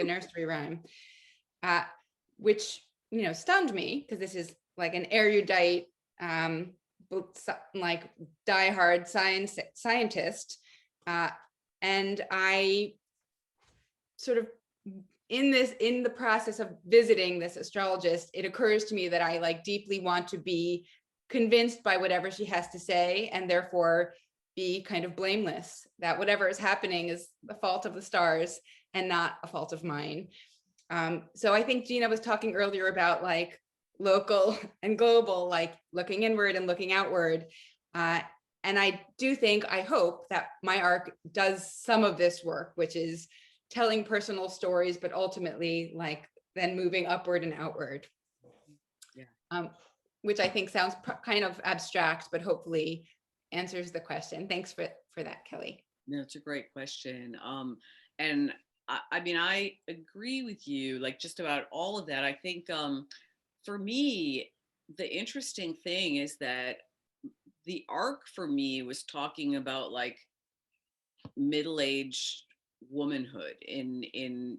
nursery rhyme, which, stunned me, because this is like an erudite, like diehard scientist. And I sort of, in the process of visiting this astrologist, it occurs to me that I like deeply want to be convinced by whatever she has to say, and therefore be kind of blameless, that whatever is happening is the fault of the stars and not a fault of mine. So I think Gina was talking earlier about like local and global, like looking inward and looking outward. And I do think, I hope that my arc does some of this work, which is telling personal stories, but ultimately like then moving upward and outward. Yeah. Which I think sounds kind of abstract, but hopefully answers the question. Thanks for that, Kelly. No, it's a great question. And I mean, I agree with you, like just about all of that. I think for me, the interesting thing is that the arc for me was talking about like middle-aged womanhood in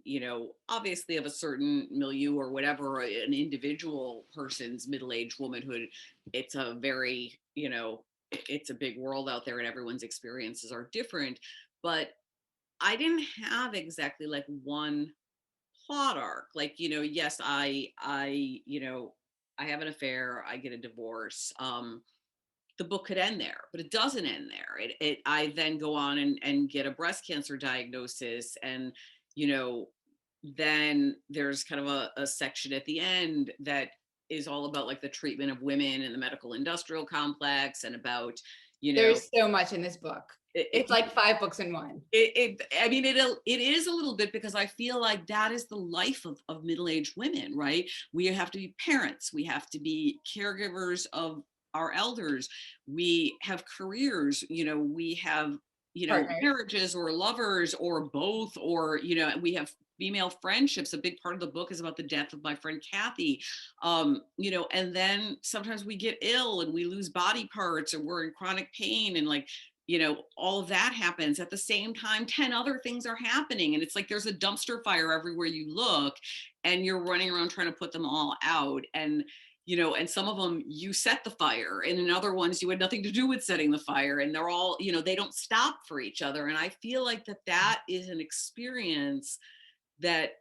obviously of a certain milieu or whatever, an individual person's middle-aged womanhood. It's a very it's a big world out there and everyone's experiences are different, but I didn't have exactly like one plot arc. Like, yes, I have an affair, I get a divorce. The book could end there, but it doesn't end there. I then go on and get a breast cancer diagnosis. And, then there's kind of a section at the end that is all about like the treatment of women in the medical industrial complex and about, There's so much in this book. It's like 5 books in one. I mean, it is a little bit, because I feel like that is the life of middle-aged women, right? We have to be parents. We have to be caregivers of our elders. We have careers, we have, Partners. marriages or lovers or both, or, we have female friendships. A big part of the book is about the death of my friend Kathy. And then sometimes we get ill and we lose body parts, or we're in chronic pain, and like, all of that happens at the same time. 10 other things are happening, and it's like there's a dumpster fire everywhere you look, and you're running around trying to put them all out. And and some of them you set the fire, and in other ones you had nothing to do with setting the fire, and they're all, they don't stop for each other. And I feel like that is an experience that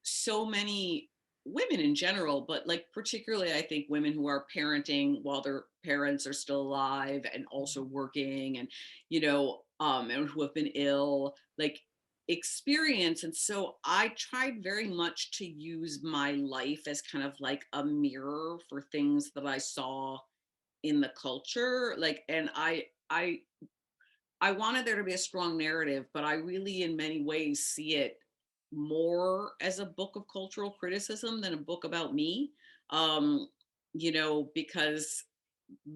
so many women in general, but like particularly I think women who are parenting while their parents are still alive and also working, and and who have been ill, like experience. And so I tried very much to use my life as kind of like a mirror for things that I saw in the culture. Like, and I wanted there to be a strong narrative, but I really in many ways see it more as a book of cultural criticism than a book about me. Because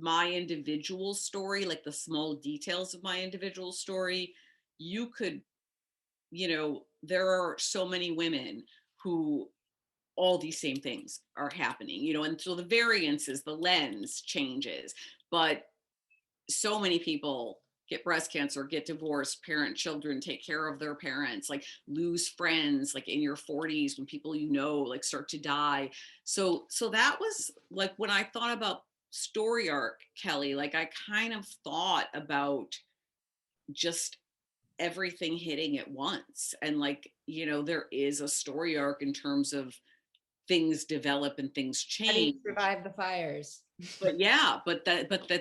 my individual story, like the small details of my individual story, you could, there are so many women who all these same things are happening, and so the variances, the lens changes, but so many people get breast cancer, get divorced, parent children, take care of their parents, like lose friends, like in your 40s when people like start to die. So that was like when I thought about story arc, Kelly, like I kind of thought about just everything hitting at once. And like, there is a story arc in terms of things develop and things change. How do you survive the fires? But yeah,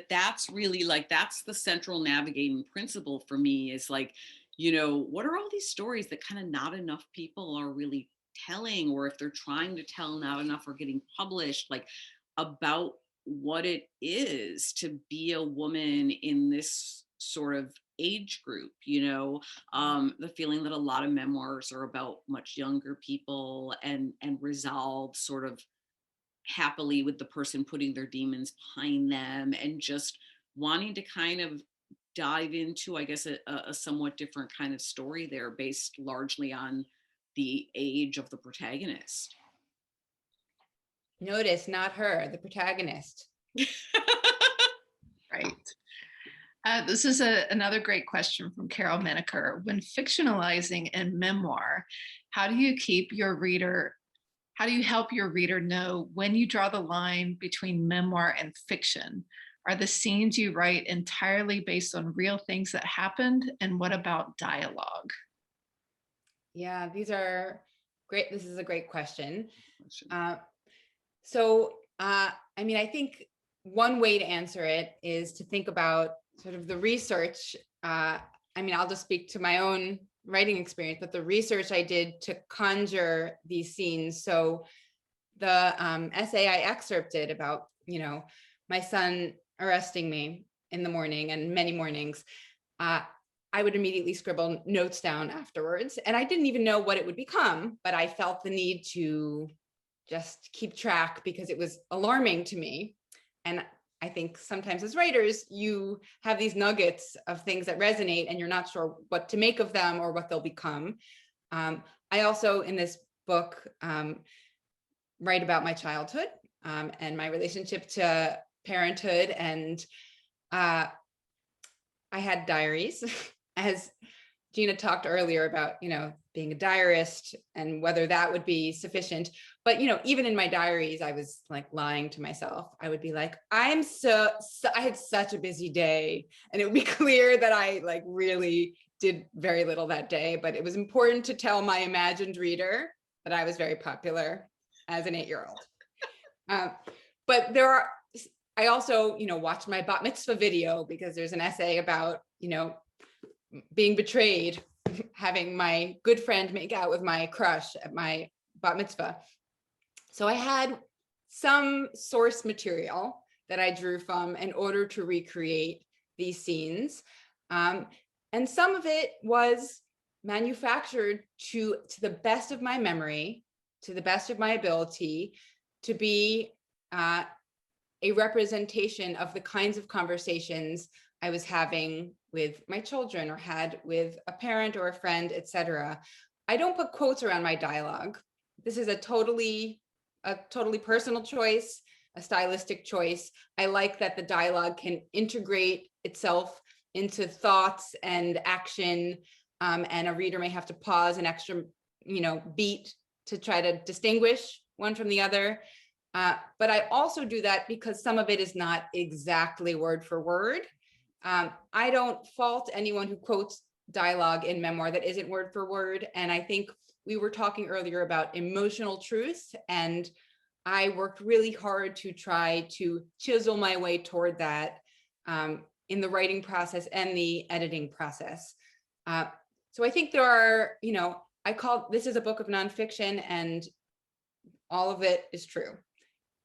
that's really like, that's the central navigating principle for me, is like, what are all these stories that kind of not enough people are really telling, or if they're trying to tell, not enough are getting published, like about what it is to be a woman in this sort of age group, the feeling that a lot of memoirs are about much younger people and resolve sort of happily with the person putting their demons behind them, and just wanting to kind of dive into, I guess, a somewhat different kind of story there, based largely on the age of the protagonist. Notice, not her, the protagonist. Right. This is another great question from Carol Menaker. When fictionalizing in memoir, how do you help your reader know when you draw the line between memoir and fiction? Are the scenes you write entirely based on real things that happened? And what about dialogue? Yeah, these are great. This is a great question. I mean, I think one way to answer it is to think about sort of the research, I mean, I'll just speak to my own writing experience, but the research I did to conjure these scenes. So the essay I excerpted about, my son arresting me in the morning and many mornings, I would immediately scribble notes down afterwards. And I didn't even know what it would become, but I felt the need to just keep track because it was alarming to me. And I think sometimes as writers, you have these nuggets of things that resonate and you're not sure what to make of them or what they'll become. I also, in this book, write about my childhood and my relationship to parenthood. And I had diaries, as Gina talked earlier about, being a diarist and whether that would be sufficient. But, even in my diaries, I was like lying to myself. I would be like, I had such a busy day. And it would be clear that I like really did very little that day, but it was important to tell my imagined reader that I was very popular as an 8-year-old. But I also, watched my bat mitzvah video because there's an essay about, being betrayed, having my good friend make out with my crush at my bat mitzvah. So I had some source material that I drew from in order to recreate these scenes. And some of it was manufactured to the best of my memory, to the best of my ability, to be a representation of the kinds of conversations I was having with my children or had with a parent or a friend, etc. I don't put quotes around my dialogue. This is a totally personal choice, a stylistic choice. I like that the dialogue can integrate itself into thoughts and action, and a reader may have to pause an extra, beat to try to distinguish one from the other. But I also do that because some of it is not exactly word for word. I don't fault anyone who quotes dialogue in memoir that isn't word for word. And I think we were talking earlier about emotional truth, and I worked really hard to try to chisel my way toward that in the writing process and the editing process. So I think there are, this is a book of nonfiction, and all of it is true.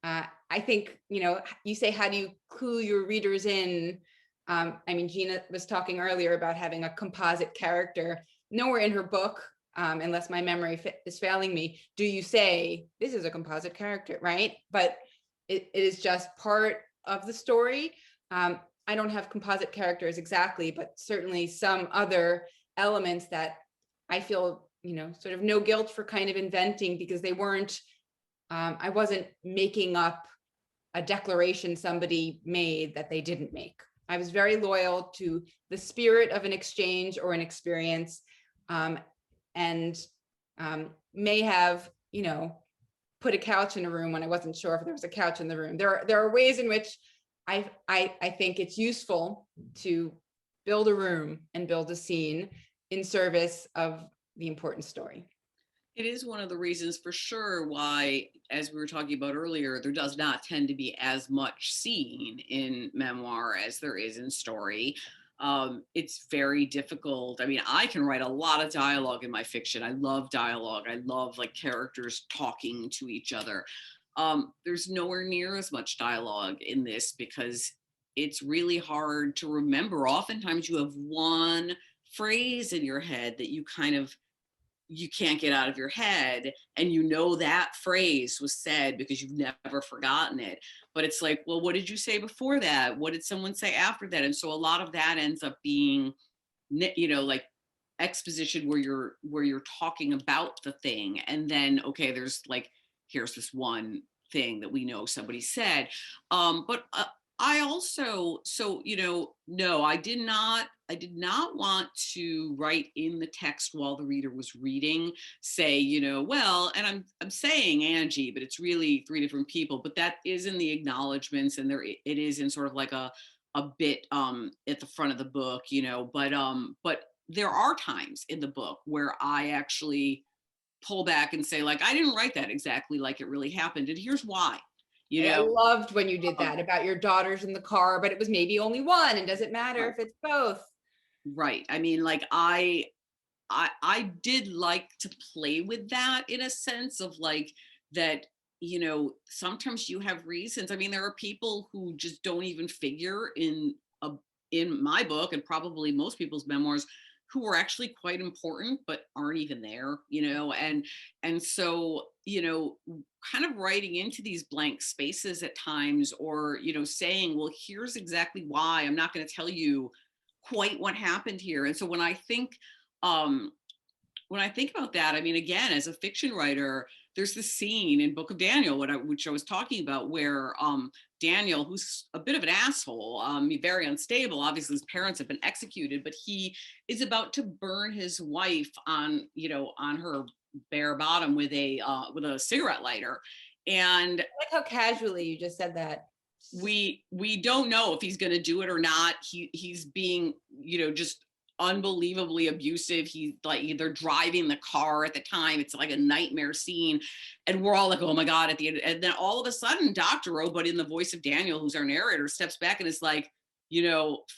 I think, you say, how do you clue your readers in? Gina was talking earlier about having a composite character. Nowhere in her book, unless my memory is failing me, do you say, this is a composite character, right? But it is just part of the story. I don't have composite characters exactly, but certainly some other elements that I feel, sort of no guilt for kind of inventing, because they weren't, I wasn't making up a declaration somebody made that they didn't make. I was very loyal to the spirit of an exchange or an experience, and may have, put a couch in a room when I wasn't sure if there was a couch in the room. There are ways in which I think it's useful to build a room and build a scene in service of the important story. It is one of the reasons for sure why, as we were talking about earlier, there does not tend to be as much scene in memoir as there is in story. It's very difficult. I mean, I can write a lot of dialogue in my fiction. I love dialogue. I love like characters talking to each other. There's nowhere near as much dialogue in this because it's really hard to remember. Oftentimes you have one phrase in your head that you can't get out of your head, and that phrase was said because you've never forgotten it. But it's like, well, what did you say before that? What did someone say after that? And so a lot of that ends up being, like exposition where you're talking about the thing, and then okay, there's like, here's this one thing that we know somebody said. But I also, no, I did not want to write in the text while the reader was reading, say, well, and I'm saying Angie, but it's really 3 different people, but that is in the acknowledgments, and it is in sort of like a bit at the front of the book, but there are times in the book where I actually pull back and say, like, I didn't write that exactly like it really happened, and here's why. you I know. loved when you did that about your daughters in the car, but it was maybe only one. And does it matter if it's both? Right. I mean, like I did like to play with that in a sense of like that, sometimes you have reasons. I mean, there are people who just don't even figure a in my book and probably most people's memoirs who are actually quite important but aren't even there, and so, kind of writing into these blank spaces at times or, saying, well, here's exactly why I'm not going to tell you quite what happened here. And so um when I think about that, I mean, again, as a fiction writer, there's this scene in Book of Daniel, which I was talking about, where Daniel, who's a bit of an asshole, very unstable. Obviously, his parents have been executed, but he is about to burn his wife on her bare bottom with a cigarette lighter, and I like how casually you just said that. we don't know if he's going to do it or not. He's being, just unbelievably abusive. He's like, they're driving the car at the time. It's like a nightmare scene. And we're all like, oh my God, at the end. And then all of a sudden, Dr. O, but in the voice of Daniel, who's our narrator, steps back and is like,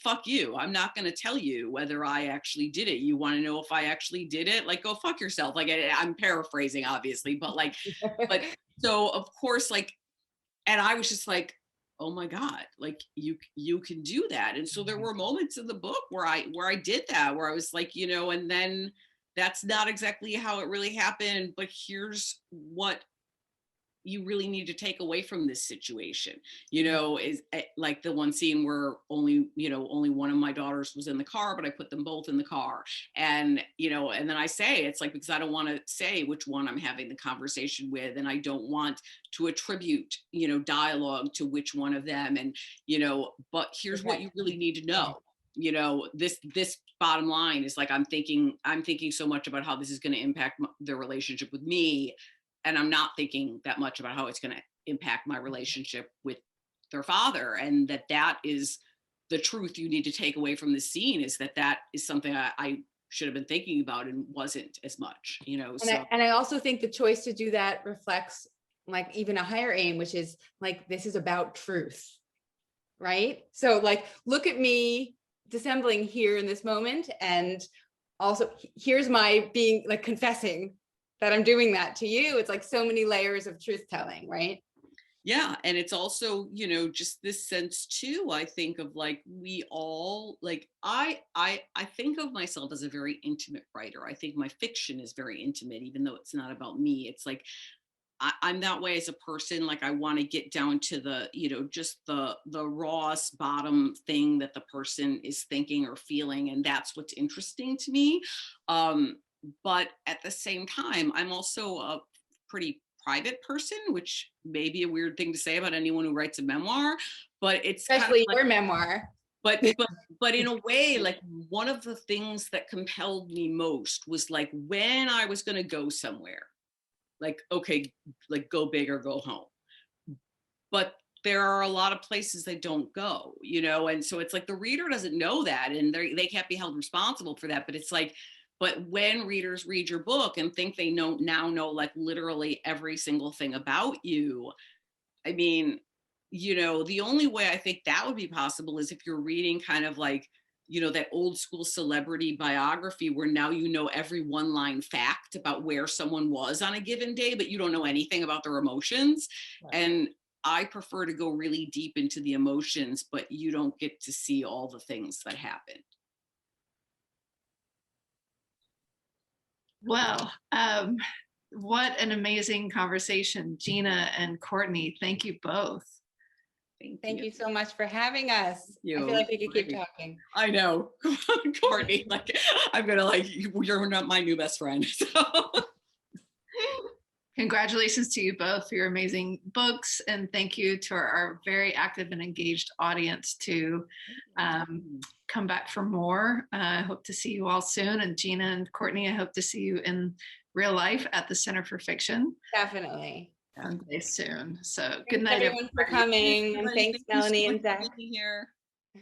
fuck you. I'm not going to tell you whether I actually did it. You want to know if I actually did it? Like, go fuck yourself. Like, I'm paraphrasing, obviously, but like, but so of course, like, and I was just like, oh my God, like you can do that. And so there were moments in the book where I did that, where I was like, and then that's not exactly how it really happened, but here's what you really need to take away from this situation, is like the one scene where only one of my daughters was in the car, but I put them both in the car. And, and then I say, it's like, because I don't want to say which one I'm having the conversation with. And I don't want to attribute, dialogue to which one of them. And, but here's what you really need to know. This bottom line is like, I'm thinking so much about how this is going to impact the relationship with me. And I'm not thinking that much about how it's going to impact my relationship with their father. And that is the truth you need to take away from the scene, is that is something I should have been thinking about and wasn't as much, And I also think the choice to do that reflects like even a higher aim, which is like, this is about truth, right? So like, look at me dissembling here in this moment. And also here's my being like confessing that I'm doing that to you. It's like so many layers of truth telling, right? Yeah. And it's also, just this sense too, I think of like, we all like, I think of myself as a very intimate writer. I think my fiction is very intimate, even though it's not about me. It's like, I'm that way as a person. Like I want to get down to the, just the rawest bottom thing that the person is thinking or feeling. And that's what's interesting to me. But at the same time, I'm also a pretty private person, which may be a weird thing to say about anyone who writes a memoir, but it's Especially kind of your like, memoir. but in a way, like one of the things that compelled me most was like when I was going to go somewhere, like, okay, like go big or go home. But there are a lot of places they don't go, and so it's like the reader doesn't know that, and they can't be held responsible for that. But it's like, but when readers read your book and think they now know like literally every single thing about you, I mean, the only way I think that would be possible is if you're reading kind of like, that old school celebrity biography where now every one line fact about where someone was on a given day, but you don't know anything about their emotions. Right. And I prefer to go really deep into the emotions, but you don't get to see all the things that happen. Well, what an amazing conversation, Gina and Courtney. Thank you both. Thank you so much for having us. I feel like we could keep talking. I know. Courtney, like I'm gonna like, you're not my new best friend. So. Congratulations to you both for your amazing books, and thank you to our very active and engaged audience to come back for more. I hope to see you all soon, and Gina and Courtney, I hope to see you in real life at the Center for Fiction. Definitely. Someday soon. So Thanks good night, everyone for coming, and thanks Melanie and Zach. Here.